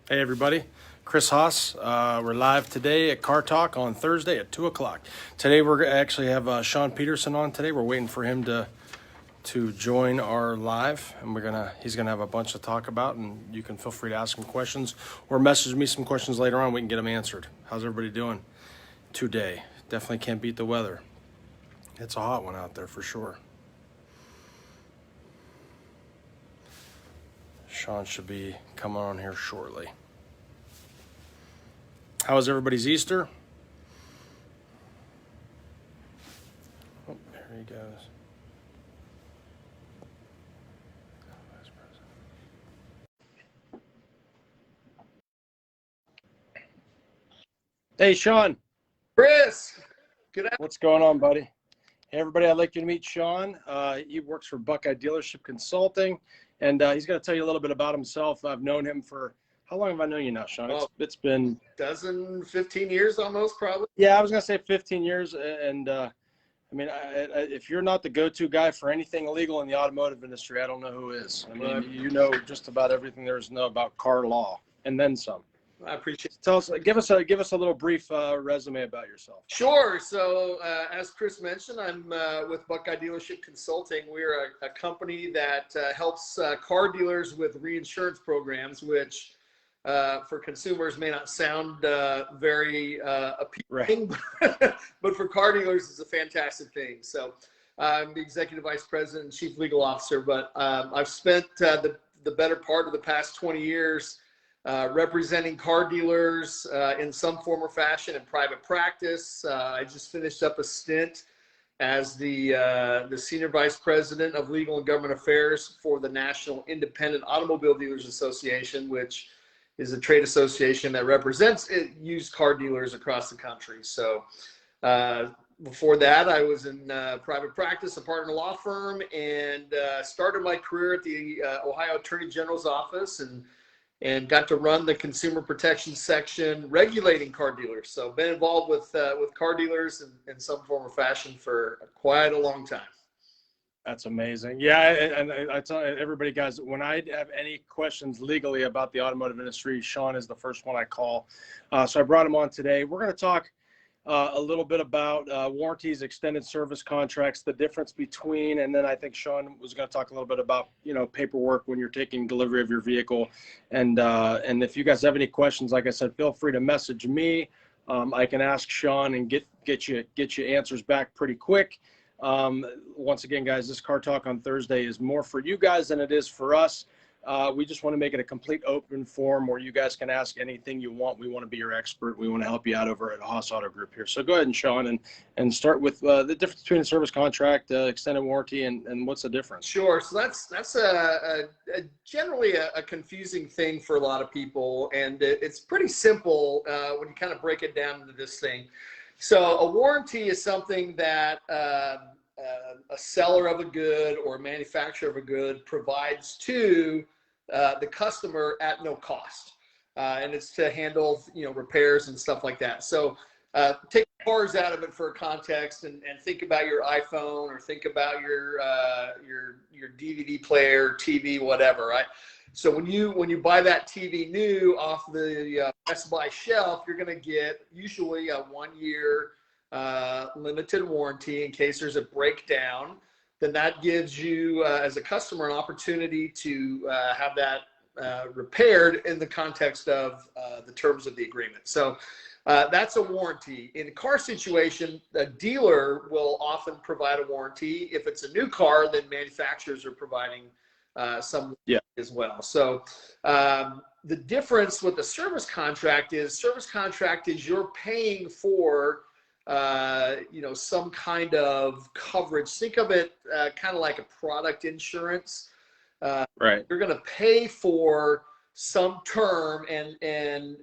Hey everybody, Chris Haas. We're live today at Car Talk on Thursday at 2 o'clock. Today we're actually have Shaun Petersen on today. We're waiting for him to join our live, and he's gonna have a bunch to talk about, and you can feel free to ask him questions or message me some questions later on. We can get them answered. How's everybody doing today? Definitely can't beat the weather. It's a hot one out there for sure. Shaun should be coming on here shortly. How was everybody's Easter? Oh, there he goes. Hey, Shaun. Chris, good afternoon. What's going on, buddy? Hey, everybody, I'd like you to meet Shaun. He works for Buckeye Dealership Consulting, and he's going to tell you a little bit about himself. I've known him for, how long have I known you now, Shaun? It's been 15 years almost, probably. Yeah, I was going to say 15 years. And I mean, if you're not the go-to guy for anything illegal in the automotive industry, I don't know who is. I mean, you know just about everything there is to know about car law, and then some. I appreciate it. Tell us, give us a little brief resume about yourself. Sure. So as Chris mentioned, I'm with Buckeye Dealership Consulting. We're a company that helps car dealers with reinsurance programs, which for consumers may not sound very appealing, right. But for car dealers is a fantastic thing. So I'm the Executive Vice President and Chief Legal Officer, but I've spent the better part of the past 20 years representing car dealers in some form or fashion in private practice. I just finished up a stint as the Senior Vice President of Legal and Government Affairs for the National Independent Automobile Dealers Association, which is a trade association that represents used car dealers across the country. So before that, I was in private practice, a partner law firm, and started my career at the Ohio Attorney General's office and got to run the consumer protection section regulating car dealers. So been involved with car dealers in some form or fashion for quite a long time. That's amazing. Yeah, and I tell everybody, guys, when I have any questions legally about the automotive industry, Shaun is the first one I call. So I brought him on today. We're going to talk a little bit about warranties, extended service contracts, the difference between, and then I think Shaun was going to talk a little bit about, paperwork when you're taking delivery of your vehicle. And if you guys have any questions, like I said, feel free to message me. I can ask Shaun and get you answers back pretty quick. Once again, guys, this Car Talk on Thursday is more for you guys than it is for us. We just want to make it a complete open forum where you guys can ask anything you want. We want to be your expert. We want to help you out over at Haas Auto Group here. So go ahead and Shaun and start with the difference between a service contract, extended warranty, and what's the difference? Sure. So that's generally a confusing thing for a lot of people, and it's pretty simple when you kind of break it down into this thing. So a warranty is something that a seller of a good or a manufacturer of a good provides to the customer at no cost, and it's to handle repairs and stuff like that. So take cars out of it for a context, and think about your iPhone, or think about your DVD player, TV, whatever, right? So when you buy that TV new off the Best Buy shelf, you're going to get usually a 1-year limited warranty in case there's a breakdown. Then that gives you as a customer an opportunity to have that repaired in the context of the terms of the agreement. So that's a warranty. In a car situation, the dealer will often provide a warranty. If it's a new car, then manufacturers are providing some as well. So the difference with the service contract is you're paying for some kind of coverage. Think of it kind of like a product insurance. Right. You're going to pay for some term, and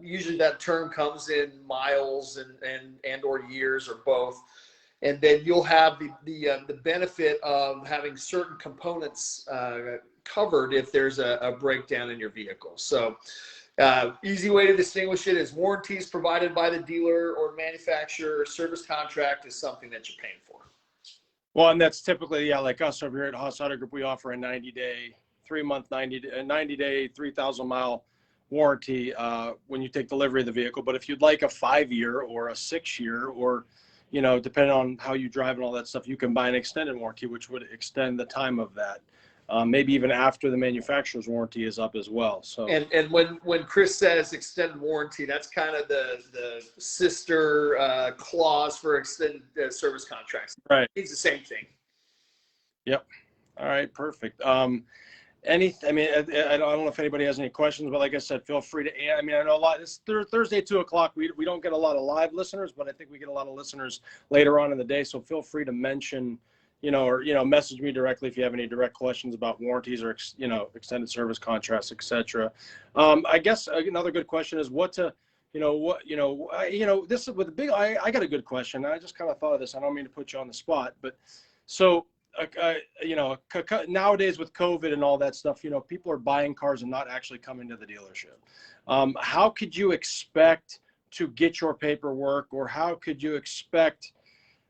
usually that term comes in miles and or years or both. And then you'll have the benefit of having certain components covered if there's a breakdown in your vehicle. So easy way to distinguish it is warranties provided by the dealer or manufacturer. Service contract is something that you're paying for. Well, and that's typically, like us over here at Haas Auto Group, we offer a 90-day, 3-month, 90-day, 3,000-mile warranty when you take delivery of the vehicle. But if you'd like a 5-year or a 6-year, or, you know, depending on how you drive and all that stuff, you can buy an extended warranty, which would extend the time of that. Maybe even after the manufacturer's warranty is up as well. So, and when Chris says extended warranty, that's kind of the sister clause for extended service contracts. right. It's the same thing. Yep. All right. Perfect. I mean, I don't know if anybody has any questions, but like I said, feel free to. I mean, I know a lot. It's Thursday, 2:00. We don't get a lot of live listeners, but I think we get a lot of listeners later on in the day. So feel free to mention, you know, or, you know, message me directly if you have any direct questions about warranties or, you know, extended service contracts, etc. I guess another good question is this is with the big. I got a good question. I just kind of thought of this. I don't mean to put you on the spot, but so. You know, nowadays with COVID and all that stuff, you know, people are buying cars and not actually coming to the dealership. How could you expect to get your paperwork, or how could you expect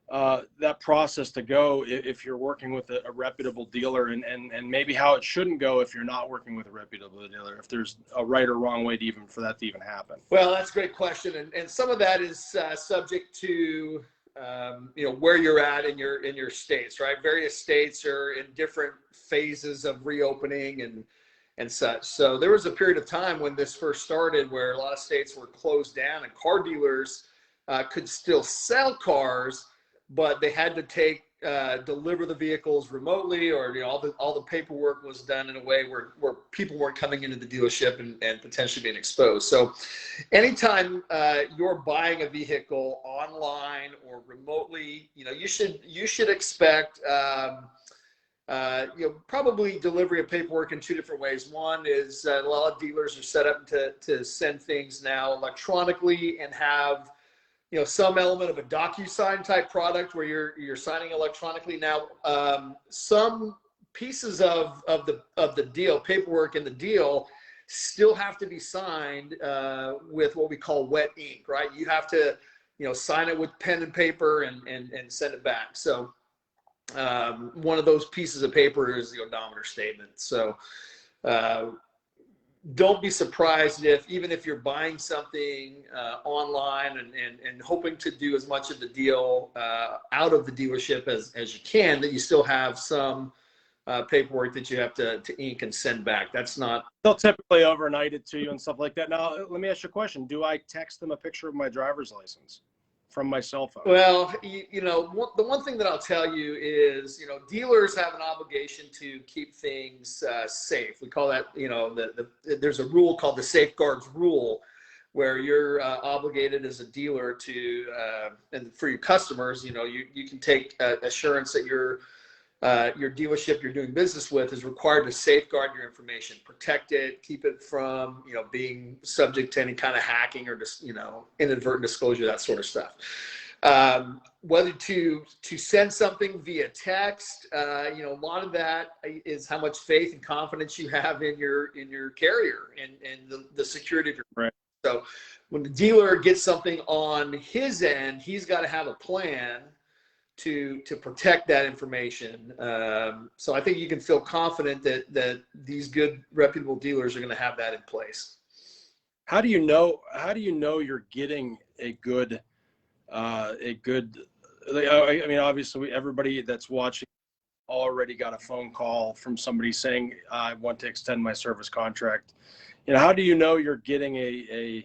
that process to go if you're working with a reputable dealer, and maybe how it shouldn't go if you're not working with a reputable dealer, if there's a right or wrong way for that to even happen? Well, that's a great question. And some of that is subject to, you know, where you're at in your states, right? Various states are in different phases of reopening and such. So there was a period of time when this first started where a lot of states were closed down, and car dealers could still sell cars, but they had to deliver the vehicles remotely, or, you know, all the paperwork was done in a way where people weren't coming into the dealership and potentially being exposed. So anytime you're buying a vehicle online or remotely, you know, you should expect probably delivery of paperwork in two different ways. One is a lot of dealers are set up to send things now electronically and have, you know, some element of a DocuSign type product where you're signing electronically. Now, some pieces of the deal, paperwork in the deal, still have to be signed with what we call wet ink, right? You have to, you know, sign it with pen and paper and send it back. So one of those pieces of paper is the odometer statement. So don't be surprised even if you're buying something online and hoping to do as much of the deal out of the dealership as you can, that you still have some paperwork that you have to ink and send back. That's not. They'll typically overnight it to you and stuff like that. Now, let me ask you a question. Do I text them a picture of my driver's license from my cell phone? Well, you know, the one thing that I'll tell you is, you know, dealers have an obligation to keep things safe. We call that, you know, there's a rule called the safeguards rule, where you're obligated as a dealer to, and for your customers, you know, you can take assurance that your dealership you're doing business with is required to safeguard your information, protect it, keep it from, you know, being subject to any kind of hacking or just, you know, inadvertent disclosure, that sort of stuff. Whether to send something via text, you know, a lot of that is how much faith and confidence you have in your carrier and the security of your brand. So when the dealer gets something on his end, he's got to have a plan to protect that information. So I think you can feel confident that these good reputable dealers are going to have that in place. How do you know you're getting a good I mean, obviously everybody that's watching already got a phone call from somebody saying, I want to extend my service contract. You know, how do you know you're getting a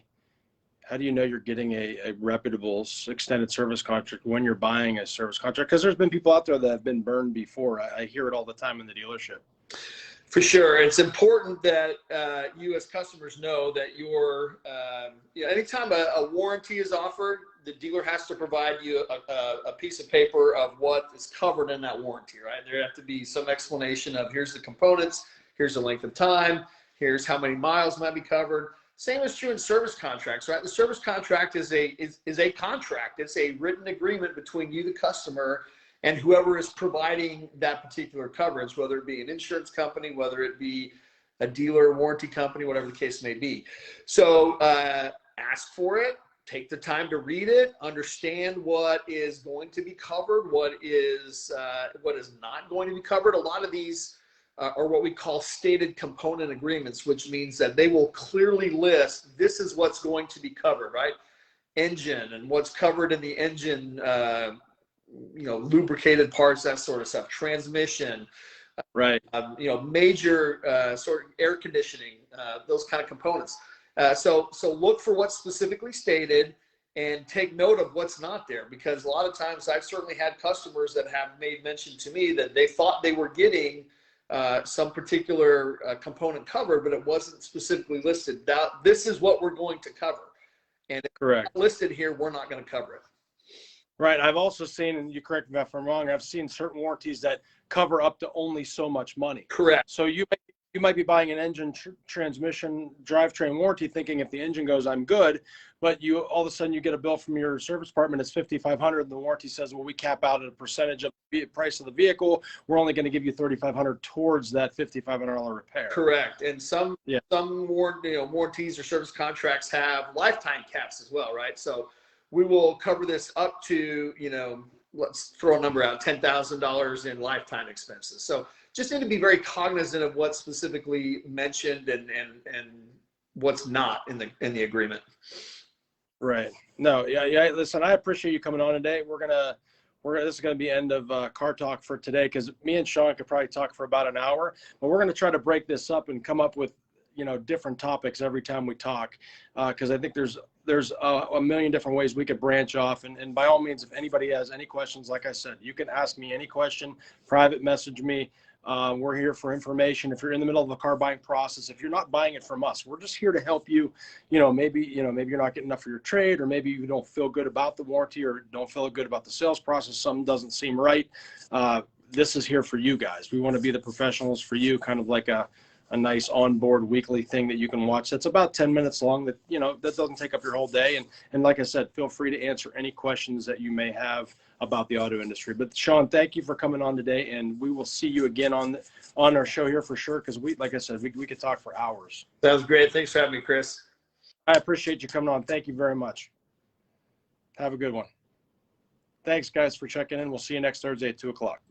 reputable extended service contract when you're buying a service contract? Because there's been people out there that have been burned before. I hear it all the time in the dealership. For sure. It's important that you as customers know that you know, anytime a warranty is offered, the dealer has to provide you a piece of paper of what is covered in that warranty, right? There have to be some explanation of, here's the components, here's the length of time, here's how many miles might be covered. Same is true in service contracts, right? The service contract is a contract. It's a written agreement between you, the customer, and whoever is providing that particular coverage, whether it be an insurance company, whether it be a dealer warranty company, whatever the case may be. So ask for it, take the time to read it, understand what is going to be covered, what is not going to be covered. A lot of these are what we call stated component agreements, which means that they will clearly list this is what's going to be covered, right? Engine and what's covered in the engine, lubricated parts, that sort of stuff, transmission, right? Major sort of air conditioning, those kind of components. So look for what's specifically stated and take note of what's not there, because a lot of times I've certainly had customers that have made mention to me that they thought they were getting some particular component covered, but it wasn't specifically listed. This is what we're going to cover. And if Correct. it's not listed here, we're not going to cover it. Right. I've also seen, and you correct me if I'm wrong, I've seen certain warranties that cover up to only so much money. Correct. So you might be buying an engine, transmission, drivetrain warranty thinking if the engine goes, I'm good. But all of a sudden you get a bill from your service department, it's $5,500. The warranty says, well, we cap out at a percentage of the price of the vehicle. We're only going to give you $3,500 towards that $5,500 repair. Correct. And some warranties or service contracts have lifetime caps as well, right? So we will cover this up to, let's throw a number out, $10,000 in lifetime expenses. So just need to be very cognizant of what's specifically mentioned and what's not in the agreement. Right. No. Yeah. Listen, I appreciate you coming on today. This is gonna be end of car talk for today, because me and Shaun could probably talk for about an hour, but we're gonna try to break this up and come up with different topics every time we talk, because I think there's a million different ways we could branch off, and by all means, if anybody has any questions, like I said, you can ask me any question, private message me. We're here for information. If you're in the middle of the car buying process, if you're not buying it from us, we're just here to help you. Maybe you're not getting enough for your trade, or maybe you don't feel good about the warranty, or don't feel good about the sales process. Something doesn't seem right. This is here for you guys. We want to be the professionals for you, kind of like a nice onboard weekly thing that you can watch. That's about 10 minutes long. That that doesn't take up your whole day. And like I said, feel free to answer any questions that you may have about the auto industry. But Shaun, thank you for coming on today, and we will see you again on our show here for sure, because like I said, we could talk for hours. Sounds great. Thanks for having me, Chris. I appreciate you coming on. Thank you very much. Have a good one. Thanks, guys, for checking in. We'll see you next Thursday at 2 o'clock.